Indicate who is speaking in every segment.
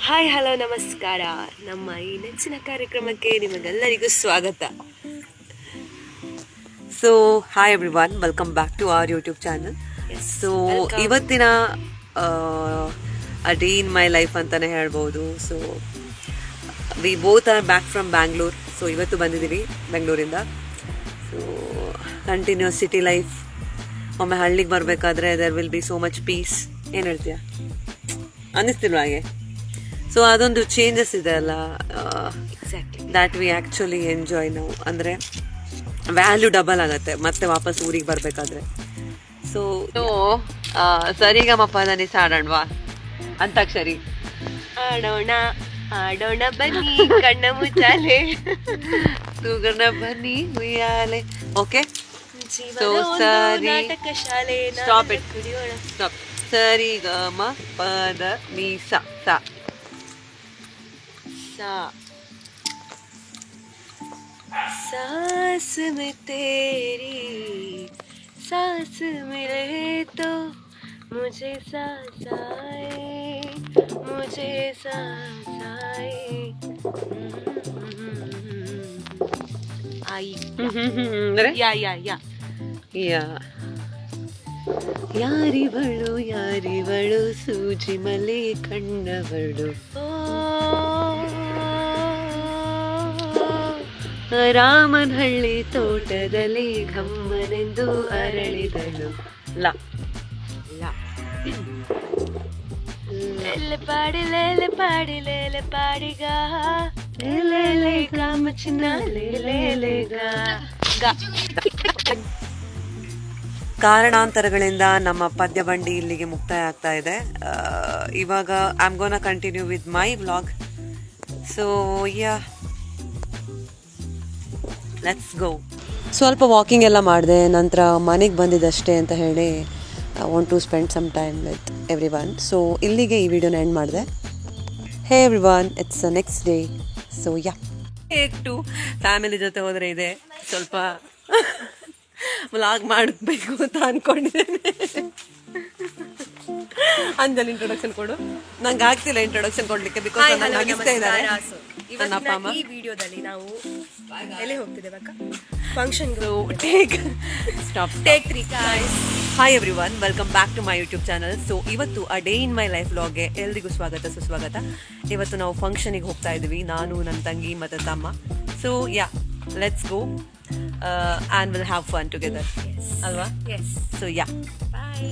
Speaker 1: Hi hello ನಮಸ್ಕಾರ. ನಮ್ಮ ಈ ನೆಚ್ಚಿನ ಕಾರ್ಯಕ್ರಮಕ್ಕೆ ನಿಮಗೆಲ್ಲರಿಗೂ ಸ್ವಾಗತ.
Speaker 2: So hi everyone, welcome back to our YouTube channel. So ಇವತ್ತಿನ a day in my life ಅಂತಾನೆ ಹೇಳ್ಬೋದು. So we both are back from Bangalore. So ಇವತ್ತು ಬಂದಿದ್ದೀವಿ ಬೆಂಗಳೂರಿಂದ. So continuous city life. ಒಮ್ಮೆ ಹಳ್ಳಿಗೆ ಬರಬೇಕಾದ್ರೆ there will be so much peace. ಏನು ಹೇಳ್ತೀಯ, ಅನ್ನಿಸ್ತಿಲ್ವ ಹಾಗೆ? ಸೊ ಅದೊಂದು ಚೇಂಜಸ್ ಇದೆ ಅಲ್ಲ, ದ್ಯಾಟ್ ವಿ ಆ್ಯಕ್ಚುಲಿ ಎಂಜಾಯ್ ನಾವು. ಅಂದರೆ ವ್ಯಾಲ್ಯೂ ಡಬಲ್ ಆಗುತ್ತೆ ಮತ್ತೆ ವಾಪಸ್ ಊರಿಗೆ ಬರಬೇಕಾದ್ರೆ. ಸೊ ಸರಿಗಮಪ ನನಗೆ ಆಡೋಣವಾ? ಅಂತಾಕ್ಷರಿ
Speaker 1: ಆಡೋಣ ಆಡೋಣ ಬನ್ನಿ ಕಣ್ಣ ಮುಚ್ಚಾಲೆ
Speaker 2: ತೂಗಣ ಬನ್ನಿ ಉಯ್ಯಾಲೆ. ಓಕೆ, ಸೊ
Speaker 1: ಸರಿ ನಾಟಕ ಶಾಲೆ
Speaker 2: ಸ್ಟಾಪ್ ಇಟ್, ಸ್ಟಾಪ್. ಸರಿಗಮ ಪದ ನೀ ಸ ಸ
Speaker 1: सांस में तेरी सांस मिले तो मुझे सांस आए, मुझे सांस आए. आई या या या
Speaker 2: ಯಾ ಯಾರಿವಳು ಸೂಜಿ ಮಲೆ ಕಣ್ಣವಳು, ರಾಮನಹಳ್ಳಿ ತೋಟದಲ್ಲಿ ಘಮ್ಮನೆಂದು ಅರಳಿದಳು. ಲ
Speaker 1: ಲೇಲೆ ಪಾಡಿಗ ಲೇಲೆ ಗಾಮ ಚಿನ್ನ ಲೇಲೆ ಗಾ.
Speaker 2: ಕಾರಣಾಂತರಗಳಿಂದ ನಮ್ಮ ಪದ್ಯ ಬಂಡಿ ಇಲ್ಲಿಗೆ ಮುಕ್ತಾಯ ಆಗ್ತಾ ಇದೆ. ಇವಾಗ I am gonna continue with my vlog. So yeah, let's go. ಸ್ವಲ್ಪ ವಾಕಿಂಗ್ ಎಲ್ಲ ಮಾಡಿದೆ, ನಂತರ ಮನೆಗೆ ಬಂದಿದ್ದಷ್ಟೇ ಅಂತ ಹೇಳಿ I want to spend some time with everyone. ಸೊ ಇಲ್ಲಿಗೆ ಈ ವಿಡಿಯೋನ ಎಂಡ್ ಮಾಡಿದೆ. Hey everyone, it's next day. So yeah, to family ಜೊತೆ ಹೋದರೆ ಇದೆ ಸ್ವಲ್ಪ ವ್ಲಾಗ್ ಮಾಡಬೇಕು ಅಂತ ಅನ್ಕೊಂಡಿದ್ದೇನೆ. ಅಂಜಲ್ ಇಂಟ್ರೊಡಕ್ಷನ್ ಕೊಡು. ನಂಗೆ ಆಗ್ತಿಲ್ಲ ಇಂಟ್ರೊಡಕ್ಷನ್ ಕೊಡ್ಲಿಕ್ಕೆ, ಬಿಕಾಸ್ ನನ್ನ ನಗಿಸ್ತಾ ಇದ್ದಾರೆ ನನ್ನ ಅಪ್ಪ ಅಮ್ಮ.
Speaker 1: ಈ ವಿಡಿಯೋದಲ್ಲಿ ನಾವು ಎಲ್ಲಿ ಹೋಗ್ತಿದ್ದೇವೆ ಅಕ್ಕ? Function.
Speaker 2: Take stop,
Speaker 1: take 3 guys.
Speaker 2: Hi everyone, welcome back to my YouTube channel. So ಇವತ್ತು a day in my life ವ್ಲಾಗ್ಗೆ ಎಲ್ರಿಗೂ ಸ್ವಾಗತ ಸುಸ್ವಾಗತ. ಇವತ್ತು ನಾವು ಫಂಕ್ಷನಿಗೆ ಹೋಗ್ತಾ ಇದ್ದೀವಿ, ನಾನು, ನನ್ನ ತಂಗಿ ಮತ್ತು ತಮ್ಮ. So yeah, let's go and will have fun together, ಅಲ್ವಾ?
Speaker 1: Yes.
Speaker 2: So yeah,
Speaker 1: Bye.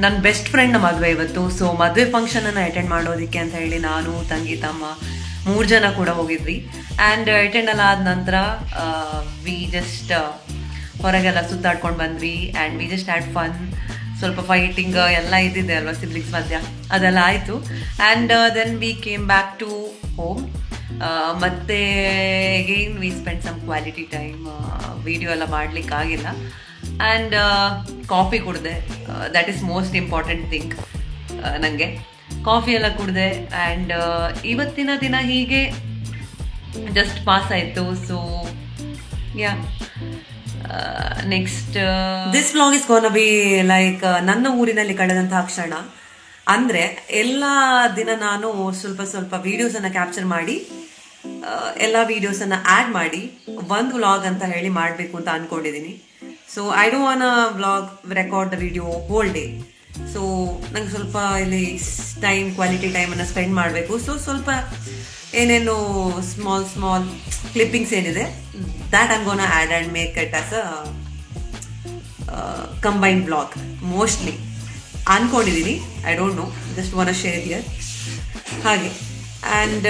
Speaker 2: ನನ್ನ ಬೆಸ್ಟ್ ಫ್ರೆಂಡ್ ಮದುವೆ ಇವತ್ತು. ಸೊ ಮದುವೆ ಫಂಕ್ಷನನ್ನು ಅಟೆಂಡ್ ಮಾಡೋದಕ್ಕೆ ಅಂತ ಹೇಳಿ ನಾನು, ತಂಗಿ, ತಮ್ಮ 3 ಜನ ಕೂಡ ಹೋಗಿದ್ವಿ. ಆ್ಯಂಡ್ ಅಟೆಂಡ್ ಎಲ್ಲ ಆದ ನಂತರ ವಿ ಜಸ್ಟ್ ಹೊರಗೆಲ್ಲ ಸುತ್ತಾಡ್ಕೊಂಡು ಬಂದ್ವಿ. And we just had fun. ಸ್ವಲ್ಪ ಫೈಟಿಂಗ್ ಎಲ್ಲ ಇದ್ದಿದೆ ಅಲ್ವಾ ಸಿಬ್ಲಿಂಗ್ಸ್ ಮಧ್ಯ, ಅದೆಲ್ಲ ಆಯಿತು. And then we came back to home. ಮತ್ತೆ again we spend some quality time. Video ಎಲ್ಲ ಮಾಡಲಿಕ್ಕಾಗಿಲ್ಲ. ಆ್ಯಂಡ್ ಕಾಫಿ ಕುಡಿದೆ. That is most important thing. ನನಗೆ ಕಾಫಿ ಎಲ್ಲ ಕುಡಿದೆ. ಆ್ಯಂಡ್ ಇವತ್ತಿನ ದಿನ ಹೀಗೆ ಜಸ್ಟ್ ಪಾಸ್ ಆಯಿತು. So yeah, next this vlog is gonna be like ನನ್ನ ಊರಿನಲ್ಲಿ ಕಳೆದಂತಹ ಕ್ಷಣ. ಅಂದರೆ ಎಲ್ಲ ದಿನ ನಾನು ಸ್ವಲ್ಪ ಸ್ವಲ್ಪ ವಿಡಿಯೋಸನ್ನು ಕ್ಯಾಪ್ಚರ್ ಮಾಡಿ ಎಲ್ಲ ವೀಡಿಯೋಸನ್ನು ಆ್ಯಡ್ ಮಾಡಿ ಒಂದು ವ್ಲಾಗ್ ಅಂತ ಹೇಳಿ ಮಾಡಬೇಕು ಅಂತ ಅಂದ್ಕೊಂಡಿದ್ದೀನಿ. So I don't want vlog record the video whole day. So ನಂಗೆ ಸ್ವಲ್ಪ ಇಲ್ಲಿ ಕ್ವಾಲಿಟಿ ಟೈಮನ್ನು ಸ್ಪೆಂಡ್ ಮಾಡಬೇಕು. ಸೊ ಸ್ವಲ್ಪ ಏನೇನು ಸ್ಮಾಲ್ ಕ್ಲಿಪ್ಪಿಂಗ್ಸ್ ಏನಿದೆ that I'm gonna add and make it as a combined blog mostly ಅಂದ್ಕೊಂಡಿದ್ದೀನಿ. I don't know, just want share here. ಹಾಗೆ ಆ್ಯಂಡ್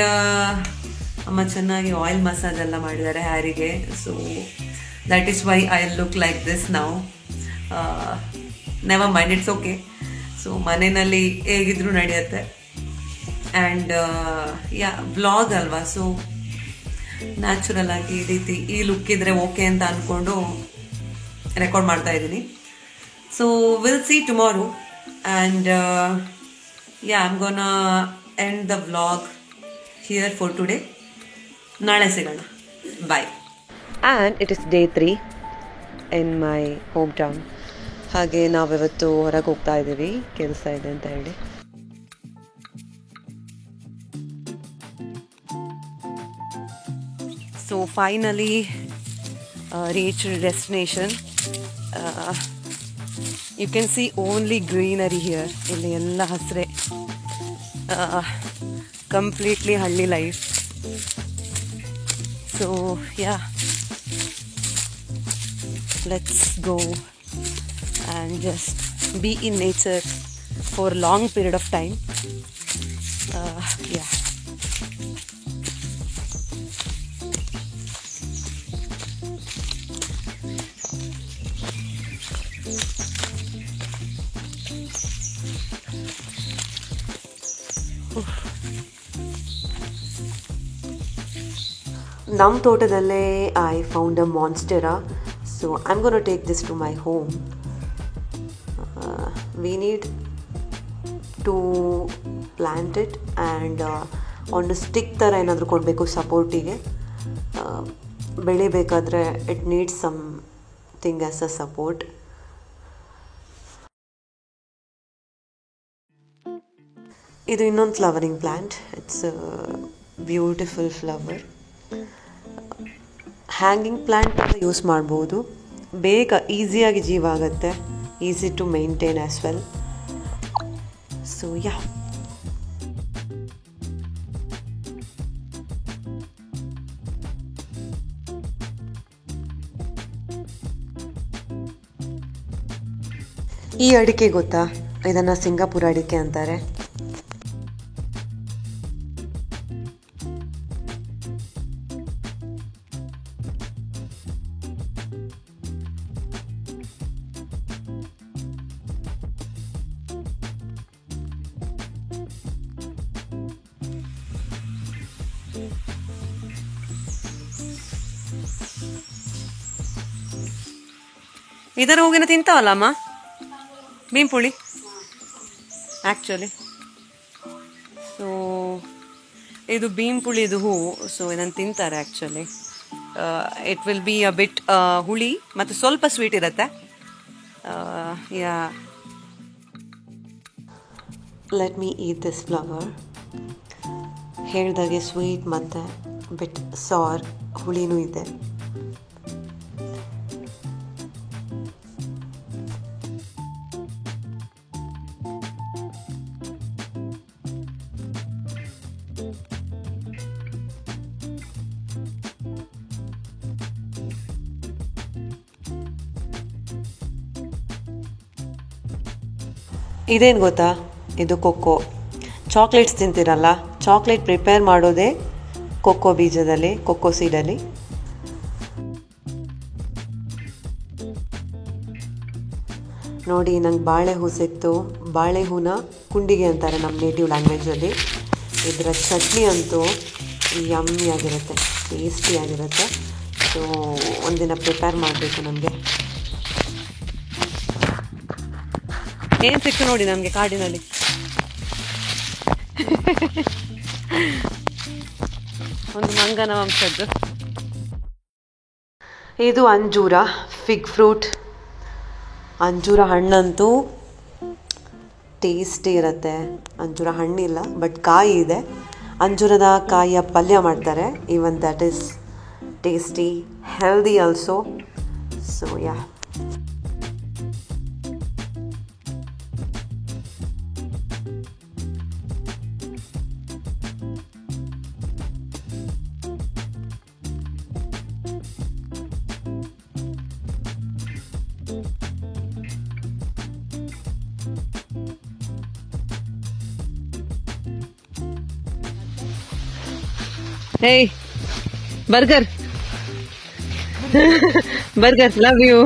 Speaker 2: ಅಮ್ಮ ಚೆನ್ನಾಗಿ ಆಯಿಲ್ ಮಸಾಜ್ ಎಲ್ಲ ಮಾಡಿದ್ದಾರೆ ಹ್ಯಾರಿಗೆ. So that is why I look like this now. Never mind, it's okay. So ಮನೆಯಲ್ಲಿ ಹೇಗಿದ್ರು ನಡೆಯುತ್ತೆ. ಆ್ಯಂಡ್ ಯಾ ವ್ಲಾಗ್ ಅಲ್ವಾ, ಸೊ ನ್ಯಾಚುರಲ್ ಆಗಿ ಈ ರೀತಿ ಈ ಲುಕ್ ಇದ್ರೆ ಓಕೆ ಅಂತ ಅಂದ್ಕೊಂಡು ರೆಕಾರ್ಡ್ ಮಾಡ್ತಾ ಇದ್ದೀನಿ. So will see tomorrow and yeah I'm gonna end the vlog here for today. ನಾಳೆ ಸಿಗೋಣ, bye. And it is day 3 in my home town. ಹಾಗೆ ನಾವಿವತ್ತು ಹೊರಗೆ ಹೋಗ್ತಾ ಇದ್ದೀವಿ, ಕೆಲಸ ಇದೆ ಅಂತ ಹೇಳಿ. So finally reach destination. You can see only greenery here. ಇಲ್ಲಿ ಎಲ್ಲ ಹಸಿರೇ, ಕಂಪ್ಲೀಟ್ಲಿ ಹಳ್ಳಿ life. So yeah, let's go and just be in nature for a long period of time. Yeah. ನಮ್ಮ ತೋಟದಲ್ಲೇ I found a monstera, so I'm going to take this to my home. We need to plant it and ಒಂದು stick ಥರ ಏನಾದರೂ ಕೊಡಬೇಕು ಸಪೋರ್ಟಿಗೆ. ಬೆಳಿಬೇಕಾದ್ರೆ it needs something as a support. ಇದು ಇನ್ನೊಂದು flowering plant. It's beautiful flower. Hanging plant ಅಂತ use ಮಾಡ್ಬೋದು. ಬೇಗ ಈಸಿಯಾಗಿ ಜೀವ ಆಗುತ್ತೆ. Easy to maintain as well. So yeah. ಈ ಅಡಿಕೆ ಗೊತ್ತಾ? ಇದನ್ನ ಸಿಂಗಾಪುರ ಅಡಿಕೆ ಅಂತಾರೆ. ಇದರ ಹೂವಿನ ತಿಂತಾವಲ್ಲಮ್ಮ, ಬೀಂಪುಳಿ ಆ್ಯಕ್ಚುಲಿ. ಸೊ ಇದು ಬೀಂಪುಳಿದು ಹೂವು. ಸೊ ಇದನ್ನು ತಿಂತಾರೆ actually. It will be a bit ಹುಳಿ ಮತ್ತು ಸ್ವಲ್ಪ ಸ್ವೀಟ್ ಇರುತ್ತೆ. Yeah, let me eat this flower. ಹೇಳ್ದಾಗೆ ಸ್ವೀಟ್ ಮತ್ತು ಬಿಟ್ ಸಾರ್ ಹುಳಿನೂ ಇದೆ. ಇದೇನು ಗೊತ್ತಾ? ಇದು ಕೊಕ್ಕೋ. ಚಾಕ್ಲೇಟ್ಸ್ ತಿಂತಿರಲ್ಲ, ಚಾಕ್ಲೇಟ್ ಪ್ರಿಪೇರ್ ಮಾಡೋದೇ ಕೊಕ್ಕೋ ಬೀಜದಲ್ಲಿ, ಕೊಕ್ಕೋ ಸೀಡಲ್ಲಿ. ನೋಡಿ, ನಂಗೆ ಬಾಳೆ ಹೂ ಸಿಕ್ತು. ಬಾಳೆ ಹೂನ ಕುಂಡಿಗೆ ಅಂತಾರೆ ನಮ್ಮ ನೇಟಿವ್ ಲ್ಯಾಂಗ್ವೇಜಲ್ಲಿ. ಇದರ ಚಟ್ನಿ ಅಂತೂ ಯಮ್ಮಿಯಾಗಿರುತ್ತೆ, ಟೇಸ್ಟಿಯಾಗಿರುತ್ತೆ. ಸೊ ಒಂದಿನ ಪ್ರಿಪೇರ್ ಮಾಡಬೇಕು ನಮಗೆ. ಏನು ಸಿಕ್ತು ನೋಡಿ ನಮಗೆ ಕಾಡಿನಲ್ಲಿ. ಒಂದು ಮಂಗನ ವಂಶದ್ದು. ಇದು ಅಂಜೂರ, ಫಿಗ್ ಫ್ರೂಟ್. ಅಂಜೂರ ಹಣ್ಣಂತೂ ಟೇಸ್ಟಿ ಇರುತ್ತೆ. ಅಂಜೂರ ಹಣ್ಣಿಲ್ಲ, ಬಟ್ ಕಾಯಿ ಇದೆ. ಅಂಜೂರದ ಕಾಯಿಯ ಪಲ್ಯ ಮಾಡ್ತಾರೆ. Even that is tasty, healthy also. So yeah,
Speaker 1: Hey, burger. Burger, love you.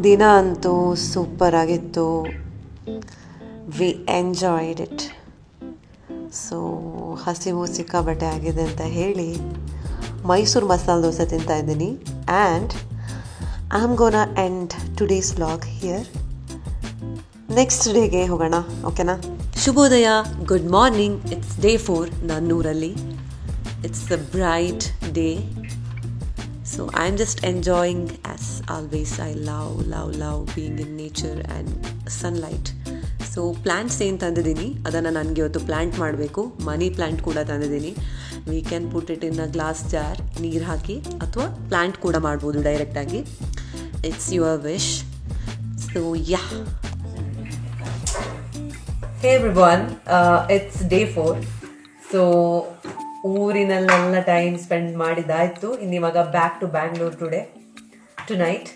Speaker 2: ದಿನ ಅಂತೂ ಸೂಪರ್ ಆಗಿತ್ತು. We enjoyed it. ಸೊ ಹಸಿವು ಸಿಕ್ಕಾಬಟ್ಟೆ ಆಗಿದೆ ಅಂತ ಹೇಳಿ ಮೈಸೂರು ಮಸಾಲೆ ದೋಸೆ ತಿಂತಾ ಇದ್ದೀನಿ. And I am gonna end today's vlog here. Next ಡೇಗೆ ಹೋಗೋಣ, ಓಕೆನಾ? ಶುಭೋದಯ, ಗುಡ್ ಮಾರ್ನಿಂಗ್. ಇಟ್ಸ್ ಡೇ 4 ನನ್ನೂರಲ್ಲಿ. It's a bright day. So I'm just enjoying, as always. I love being in nature and sunlight. So plants ಏನು ತಂದಿದ್ದೀನಿ ಅದನ್ನು ನನಗೆ ಇವತ್ತು ಪ್ಲ್ಯಾಂಟ್ ಮಾಡಬೇಕು. ಮನಿ ಪ್ಲ್ಯಾಂಟ್ ಕೂಡ ತಂದಿದ್ದೀನಿ. We can put it in a glass jar, ನೀರು ಹಾಕಿ, ಅಥವಾ ಪ್ಲ್ಯಾಂಟ್ ಕೂಡ ಮಾಡ್ಬೋದು ಡೈರೆಕ್ಟಾಗಿ. It's your wish. So yeah, hey everyone, it's day 4. So ಊರಿನಲ್ಲೆಲ್ಲ ಟೈಮ್ ಸ್ಪೆಂಡ್ ಮಾಡಿದ್ದಾಯಿತು. ಇನ್ನಿವಾಗ ಬ್ಯಾಕ್ ಟು ಬ್ಯಾಂಗ್ಳೂರ್ ಟುನೈಟ್.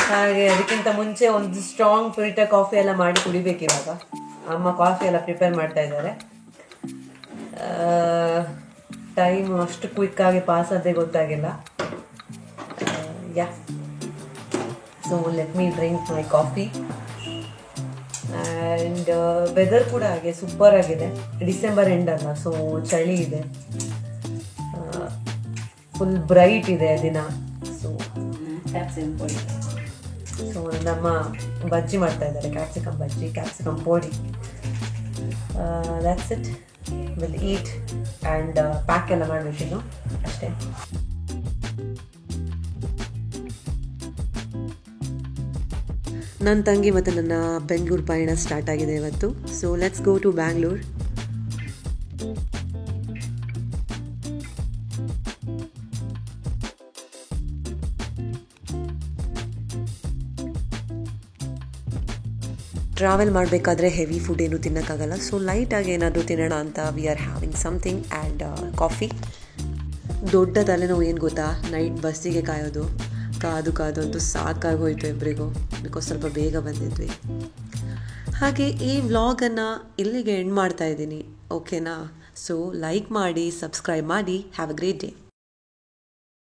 Speaker 2: ಹಾಗೆ ಅದಕ್ಕಿಂತ ಮುಂಚೆ ಒಂದು ಸ್ಟ್ರಾಂಗ್ ಫಿಲ್ಟರ್ ಕಾಫಿ ಎಲ್ಲ ಮಾಡಿ ಕುಡಿಬೇಕು. ಇವಾಗ ಅಮ್ಮ ಕಾಫಿ ಎಲ್ಲ ಪ್ರಿಪೇರ್ ಮಾಡ್ತಾ ಇದ್ದಾರೆ. ಟೈಮ್ ಅಷ್ಟು ಕ್ವಿಕ್ಕಾಗಿ ಪಾಸ್ ಆದೇ ಗೊತ್ತಾಗಿಲ್ಲ. Yeah, so let me drink my coffee. And weather ಕೂಡ ಹಾಗೆ ಸೂಪರ್ ಆಗಿದೆ. ಡಿಸೆಂಬರ್ ಎಂಡ್ ಅಲ್ಲ, ಸೊ ಚಳಿ ಇದೆ, ಫುಲ್ ಬ್ರೈಟ್ ಇದೆ ದಿನ. ಸೊ ನಮ್ಮ ಬಜ್ಜಿ ಮಾಡ್ತಾ ಇದ್ದಾರೆ, ಕ್ಯಾಪ್ಸಿಕಮ್ ಬಜ್ಜಿ, ಕ್ಯಾಪ್ಸಿಕಮ್ ಪೋಡಿ. That's it. Will heat and pack ಎಲ್ಲ ಮಾಡಬೇಕಿನ್ನು ಅಷ್ಟೇ. ನನ್ನ ತಂಗಿ ಮತ್ತು ನನ್ನ ಬೆಂಗಳೂರು ಪಯಣ ಸ್ಟಾರ್ಟ್ ಆಗಿದೆ ಇವತ್ತು. So let's go to Bangalore. Travel ಮಾಡಬೇಕಾದ್ರೆ ಹೆವಿ ಫುಡ್ ಏನು ತಿನ್ನೋಕ್ಕಾಗಲ್ಲ. ಸೊ ಲೈಟಾಗಿ ಏನಾದರೂ ತಿನ್ನೋಣ ಅಂತ we are having something and coffee. ದೊಡ್ಡ ತಲೆನೋವು ಏನು ಗೊತ್ತಾ, ನೈಟ್ ಬಸ್ಸಿಗೆ ಕಾಯೋದು, ಕಾದು ಅಂತೂ ಸಾಕಾಗಿ ಹೋಯಿತು ಇಬ್ಬರಿಗೂ. ಬಿಕಾಸ್ ಸ್ವಲ್ಪ ಬೇಗ ಬಂದಿದ್ವಿ. ಹಾಗೆ ಈ ವ್ಲಾಗನ್ನು ಇಲ್ಲಿಗೆ ಎಂಡ್ ಮಾಡ್ತಾ ಇದ್ದೀನಿ, ಓಕೆನಾ? ಸೊ ಲೈಕ್ ಮಾಡಿ, ಸಬ್ಸ್ಕ್ರೈಬ್ ಮಾಡಿ. Have a great day.